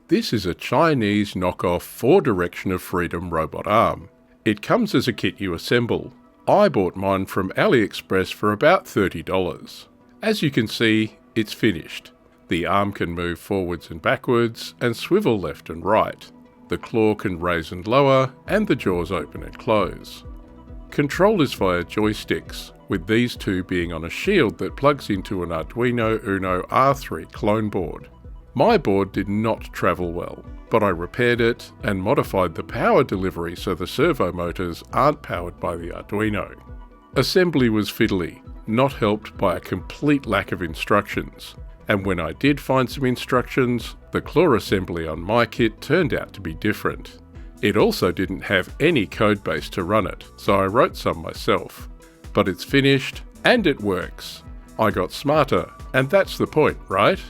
This is a Chinese knockoff 4-direction of freedom robot arm. It comes as a kit you assemble. I bought mine from AliExpress for about $30. As you can see, it's finished. The arm can move forwards and backwards and swivel left and right. The claw can raise and lower, and the jaws open and close. Control is via joysticks, with these two being on a shield that plugs into an Arduino Uno R3 clone board. My board did not travel well, but I repaired it and modified the power delivery so the servo motors aren't powered by the Arduino. Assembly was fiddly, not helped by a complete lack of instructions, and when I did find some instructions, the claw assembly on my kit turned out to be different. It also didn't have any code base to run it, so I wrote some myself. But it's finished, and it works. I got smarter, and that's the point, right?